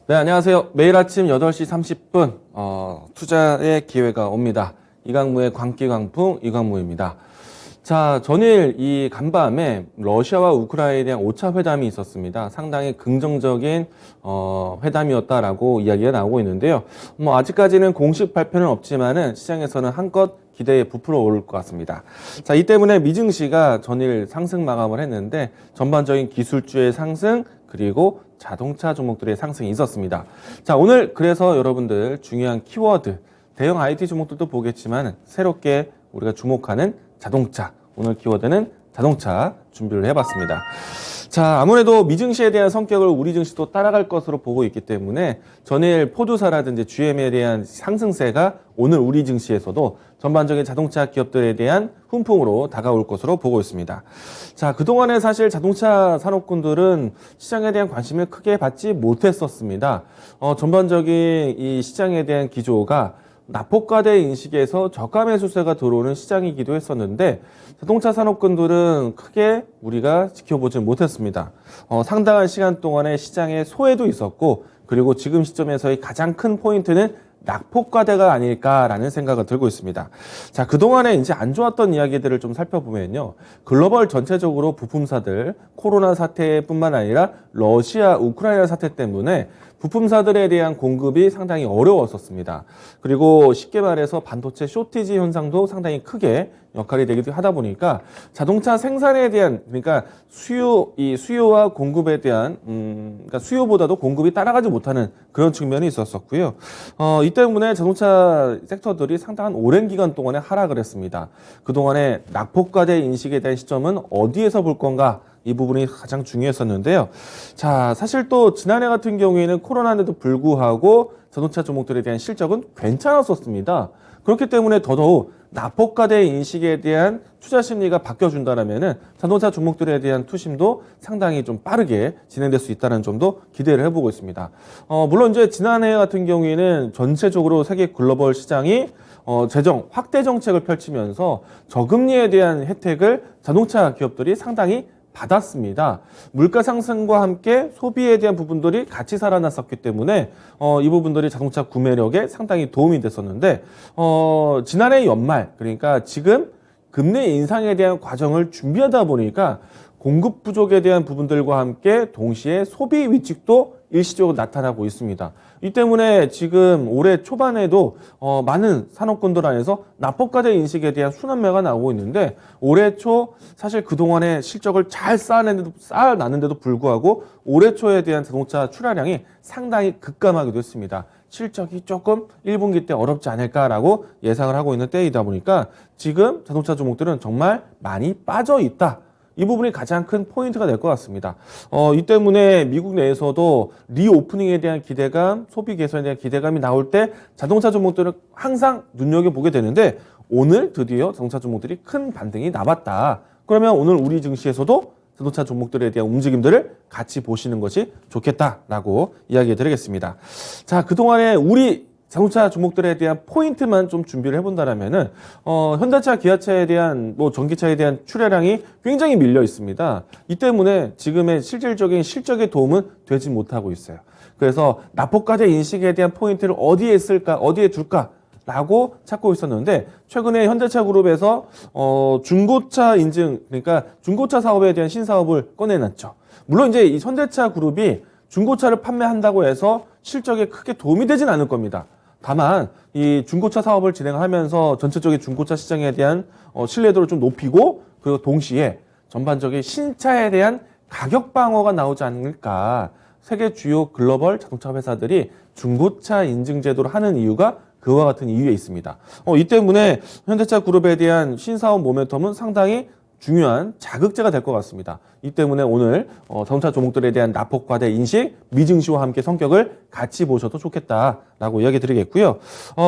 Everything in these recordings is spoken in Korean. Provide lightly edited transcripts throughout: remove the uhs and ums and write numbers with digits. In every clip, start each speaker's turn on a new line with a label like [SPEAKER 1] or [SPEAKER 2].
[SPEAKER 1] 네, 안녕하세요. 매일 아침 8시 30분 투자의 기회가 옵니다. 이강무의 광기광풍 이강무입니다. 자, 전일 이 간밤에 러시아와 우크라이나에 대한 5차 회담이 있었습니다. 상당히 긍정적인 회담이었다라고 이야기가 나오고 있는데요. 아직까지는 공식 발표는 없지만은 시장에서는 한껏 기대에 부풀어 오를 것 같습니다. 자, 이 때문에 미증시가 전일 상승 마감을 했는데 전반적인 기술주의 상승 그리고 자동차 종목들의 상승이 있었습니다. 자, 오늘 그래서 여러분들 중요한 키워드, 대형 IT 종목들도 보겠지만 새롭게 우리가 주목하는 자동차, 오늘 키워드는 자동차 준비를 해봤습니다. 자, 아무래도 미증시에 대한 성격을 우리 증시도 따라갈 것으로 보고 있기 때문에 전일 포드사라든지 GM에 대한 상승세가 오늘 우리 증시에서도 전반적인 자동차 기업들에 대한 훈풍으로 다가올 것으로 보고 있습니다. 자, 그동안에 사실 자동차 산업군들은 시장에 대한 관심을 크게 받지 못했었습니다. 전반적인 이 시장에 대한 기조가 낙폭과대 인식에서 저가 매수세가 들어오는 시장이기도 했었는데 자동차 산업군들은 크게 우리가 지켜보지 못했습니다. 상당한 시간 동안에 시장에 소외도 있었고 그리고 지금 시점에서의 가장 큰 포인트는 낙폭과대가 아닐까라는 생각을 들고 있습니다. 자, 그동안에 이제 안 좋았던 이야기들을 좀 살펴보면요. 글로벌 전체적으로 부품사들 코로나 사태뿐만 아니라 러시아, 우크라이나 사태 때문에 부품사들에 대한 공급이 상당히 어려웠었습니다. 그리고 쉽게 말해서 반도체 쇼티지 현상도 상당히 크게 역할이 되기도 하다 보니까 자동차 생산에 대한 그러니까 수요와 공급에 대한 그러니까 수요보다도 공급이 따라가지 못하는 그런 측면이 있었었고요. 이 때문에 자동차 섹터들이 상당한 오랜 기간 동안에 하락을 했습니다. 그동안에 낙폭과대 인식에 대한 시점은 어디에서 볼 건가? 이 부분이 가장 중요했었는데요. 자, 사실 또 지난해 같은 경우에는 코로나에도 불구하고 자동차 종목들에 대한 실적은 괜찮았었습니다. 그렇기 때문에 더더욱 낙폭과대 인식에 대한 투자 심리가 바뀌어준다면은 자동차 종목들에 대한 투심도 상당히 좀 빠르게 진행될 수 있다는 점도 기대를 해보고 있습니다. 물론 이제 지난해 같은 경우에는 전체적으로 세계 글로벌 시장이 재정 확대 정책을 펼치면서 저금리에 대한 혜택을 자동차 기업들이 상당히 받았습니다. 물가 상승과 함께 소비에 대한 부분들이 같이 살아났었기 때문에 이 부분들이 자동차 구매력에 상당히 도움이 됐었는데 지난해 연말 그러니까 지금 금리 인상에 대한 과정을 준비하다 보니까 공급 부족에 대한 부분들과 함께 동시에 소비 위축도 일시적으로 나타나고 있습니다. 이 때문에 지금 올해 초반에도 많은 산업군들 안에서 낙폭과대 인식에 대한 순환매가 나오고 있는데 올해 초 사실 그동안에 실적을 잘 쌓아놨는데도 불구하고 올해 초에 대한 자동차 출하량이 상당히 급감하기도 했습니다. 실적이 조금 1분기 때 어렵지 않을까라고 예상을 하고 있는 때이다 보니까 지금 자동차 종목들은 정말 많이 빠져 있다. 이 부분이 가장 큰 포인트가 될 것 같습니다. 이 때문에 미국 내에서도 리오프닝에 대한 기대감, 소비 개선에 대한 기대감이 나올 때 자동차 종목들은 항상 눈여겨보게 되는데 오늘 드디어 자동차 종목들이 큰 반등이 나왔다. 그러면 오늘 우리 증시에서도 자동차 종목들에 대한 움직임들을 같이 보시는 것이 좋겠다라고 이야기 드리겠습니다. 자, 그동안에 우리 자동차 종목들에 대한 포인트만 좀 준비를 해본다면은 현대차, 기아차에 대한 전기차에 대한 출하량이 굉장히 밀려 있습니다. 이 때문에 지금의 실질적인 실적에 도움은 되지 못하고 있어요. 그래서 낙폭과대 인식에 대한 포인트를 어디에 쓸까, 어디에 둘까라고 찾고 있었는데 최근에 현대차 그룹에서 중고차 인증 그러니까 중고차 사업에 대한 신사업을 꺼내놨죠. 물론 이제 이 현대차 그룹이 중고차를 판매한다고 해서 실적에 크게 도움이 되진 않을 겁니다. 다만 이 중고차 사업을 진행하면서 전체적인 중고차 시장에 대한 신뢰도를 좀 높이고 그리고 동시에 전반적인 신차에 대한 가격 방어가 나오지 않을까. 세계 주요 글로벌 자동차 회사들이 중고차 인증 제도를 하는 이유가 그와 같은 이유에 있습니다. 이 때문에 현대차 그룹에 대한 신사업 모멘텀은 상당히 중요한 자극제가 될 것 같습니다. 이 때문에 오늘 자동차 종목들에 대한 낙폭과대 인식, 미증시와 함께 성격을 같이 보셔도 좋겠다라고 이야기 드리겠고요.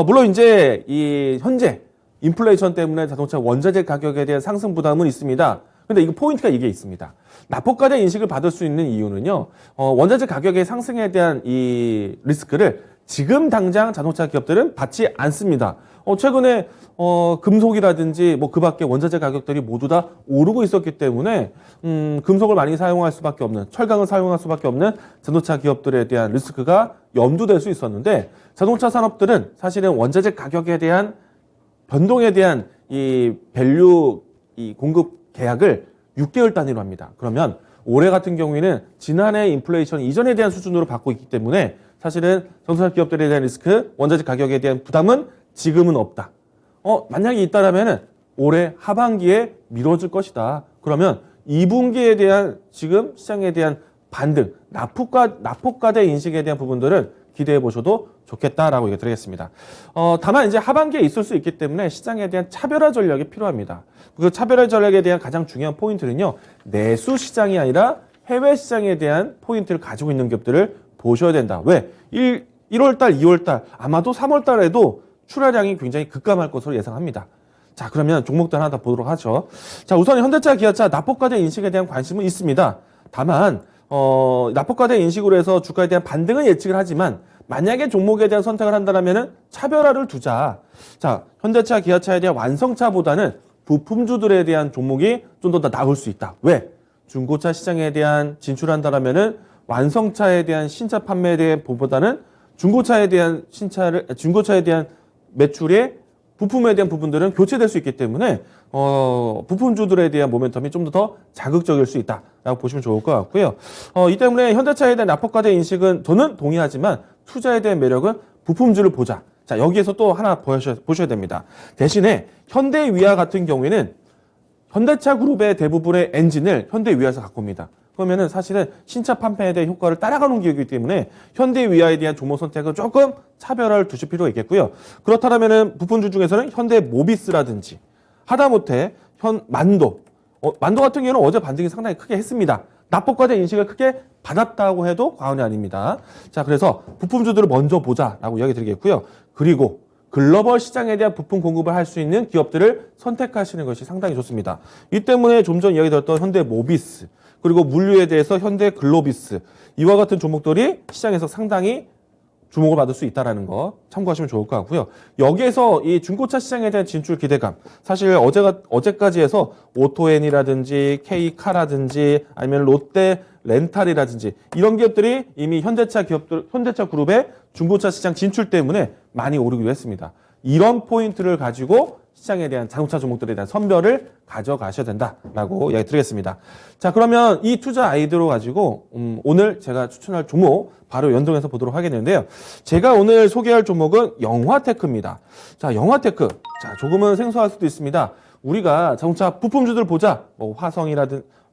[SPEAKER 1] 물론 이제 이 현재 인플레이션 때문에 자동차 원자재 가격에 대한 상승 부담은 있습니다. 근데 이거 포인트가 이게 있습니다. 낙폭과대 인식을 받을 수 있는 이유는요. 원자재 가격의 상승에 대한 이 리스크를 지금 당장 자동차 기업들은 받지 않습니다. 최근에 금속이라든지 뭐 그 밖에 원자재 가격들이 모두 다 오르고 있었기 때문에 금속을 많이 사용할 수밖에 없는, 철강을 사용할 수밖에 없는 자동차 기업들에 대한 리스크가 염두될 수 있었는데, 자동차 산업들은 사실은 원자재 가격에 대한 변동에 대한 이 밸류 이 공급 계약을 6개월 단위로 합니다. 그러면 올해 같은 경우에는 지난해 인플레이션 이전에 대한 수준으로 받고 있기 때문에 사실은 자동차 기업들에 대한 리스크, 원자재 가격에 대한 부담은 지금은 없다. 만약에 있다라면은 올해 하반기에 미뤄질 것이다. 그러면 2분기에 대한 지금 시장에 대한 반등, 낙폭과대 인식에 대한 부분들은 기대해 보셔도 좋겠다라고 얘기 드리겠습니다. 다만 이제 하반기에 있을 수 있기 때문에 시장에 대한 차별화 전략이 필요합니다. 그 차별화 전략에 대한 가장 중요한 포인트는요, 내수 시장이 아니라 해외 시장에 대한 포인트를 가지고 있는 기업들을 보셔야 된다. 왜? 1월달, 2월달, 아마도 3월달에도 출하량이 굉장히 급감할 것으로 예상합니다. 자, 그러면 종목들 하나 더 보도록 하죠. 자, 우선 현대차, 기아차 낙폭과대 인식에 대한 관심은 있습니다. 다만 낙폭과대 인식으로 해서 주가에 대한 반등은 예측을 하지만 만약에 종목에 대한 선택을 한다면은 차별화를 두자. 자, 현대차, 기아차에 대한 완성차보다는 부품주들에 대한 종목이 좀 더 나을 수 있다. 왜? 중고차 시장에 대한 진출한다면은 완성차에 대한 신차 판매에 대한 보다는 중고차에 대한 매출의 부품에 대한 부분들은 교체될 수 있기 때문에 부품주들에 대한 모멘텀이 좀 더 자극적일 수 있다라고 보시면 좋을 것 같고요. 이 때문에 현대차에 대한 낙폭과대 인식은 저는 동의하지만 투자에 대한 매력은 부품주를 보자. 자, 여기에서 또 하나 보셔야 됩니다. 대신에 현대위아 같은 경우에는 현대차 그룹의 대부분의 엔진을 현대위아에서 갖고 옵니다. 그러면은 사실은 신차 판매에 대한 효과를 따라가는 기업이기 때문에 현대위아에 대한 종목 선택은 조금 차별화를 두실 필요가 있겠고요. 그렇다면은 부품주 중에서는 현대모비스라든지 하다못해 만도 같은 경우는 어제 반등이 상당히 크게 했습니다. 낙폭과대 인식을 크게 받았다고 해도 과언이 아닙니다. 자, 그래서 부품주들을 먼저 보자라고 이야기 드리겠고요. 그리고 글로벌 시장에 대한 부품 공급을 할 수 있는 기업들을 선택하시는 것이 상당히 좋습니다. 이 때문에 좀 전 이야기 드렸던 현대모비스, 그리고 물류에 대해서 현대글로비스, 이와 같은 종목들이 시장에서 상당히 주목을 받을 수 있다는 거 참고하시면 좋을 것 같고요. 여기에서 이 중고차 시장에 대한 진출 기대감, 사실 어제까지 해서 오토엔이라든지 K카라든지 아니면 롯데 렌탈이라든지 이런 기업들이 이미 현대차 그룹의 중고차 시장 진출 때문에 많이 오르기도 했습니다. 이런 포인트를 가지고 시장에 대한 자동차 종목들에 대한 선별을 가져가셔야 된다라고 이야기 드리겠습니다. 자, 그러면 이 투자 아이디어로 가지고 오늘 제가 추천할 종목 바로 연동해서 보도록 하겠는데요. 제가 오늘 소개할 종목은 영화테크입니다. 자, 영화테크. 자, 조금은 생소할 수도 있습니다. 우리가 자동차 부품주들 보자. 뭐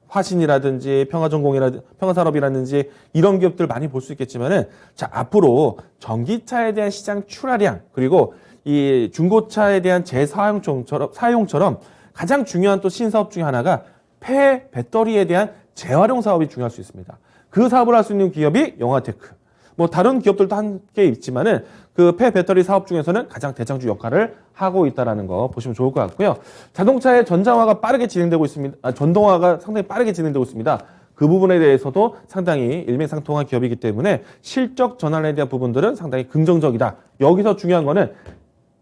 [SPEAKER 1] 화신이라든지 평화산업이라든지 이런 기업들 많이 볼 수 있겠지만은, 자, 앞으로 전기차에 대한 시장 출하량, 그리고 이 중고차에 대한 사용처럼 가장 중요한 또 신사업 중에 하나가 폐 배터리에 대한 재활용 사업이 중요할 수 있습니다. 그 사업을 할 수 있는 기업이 영화테크. 뭐 다른 기업들도 함께 있지만은 그 폐 배터리 사업 중에서는 가장 대장주 역할을 하고 있다라는 거 보시면 좋을 것 같고요. 자동차의 전장화가 빠르게 진행되고 있습니다. 전동화가 상당히 빠르게 진행되고 있습니다. 그 부분에 대해서도 상당히 일맥상통한 기업이기 때문에 실적 전환에 대한 부분들은 상당히 긍정적이다. 여기서 중요한 거는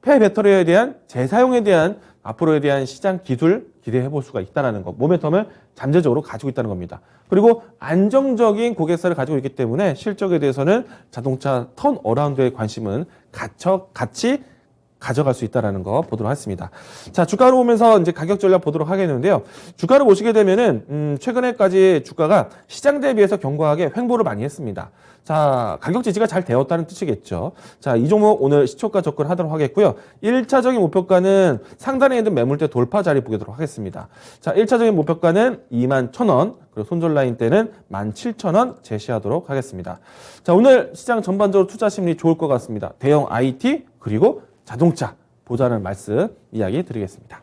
[SPEAKER 1] 폐 배터리에 대한 재사용에 대한 앞으로에 대한 시장 기술 기대해 볼 수가 있다는 거, 모멘텀을 잠재적으로 가지고 있다는 겁니다. 그리고 안정적인 고객사를 가지고 있기 때문에 실적에 대해서는 자동차 턴어라운드의 관심은 같이 가져갈 수 있다는 거 보도록 하겠습니다. 자, 주가로 보면서 이제 가격 전략 보도록 하겠는데요. 주가를 보시게 되면은 최근에까지 주가가 시장 대비해서 견고하게 횡보를 많이 했습니다. 자, 가격 지지가 잘 되었다는 뜻이겠죠. 자, 이 종목 오늘 시초가 접근하도록 하겠고요. 1차적인 목표가는 상단에 있는 매물대 돌파 자리 보도록 하겠습니다. 자, 1차적인 목표가는 21,000원, 그리고 손절 라인 때는 17,000원 제시하도록 하겠습니다. 자, 오늘 시장 전반적으로 투자 심리 좋을 것 같습니다. 대형 IT 그리고 자동차 보자는 말씀 이야기 드리겠습니다.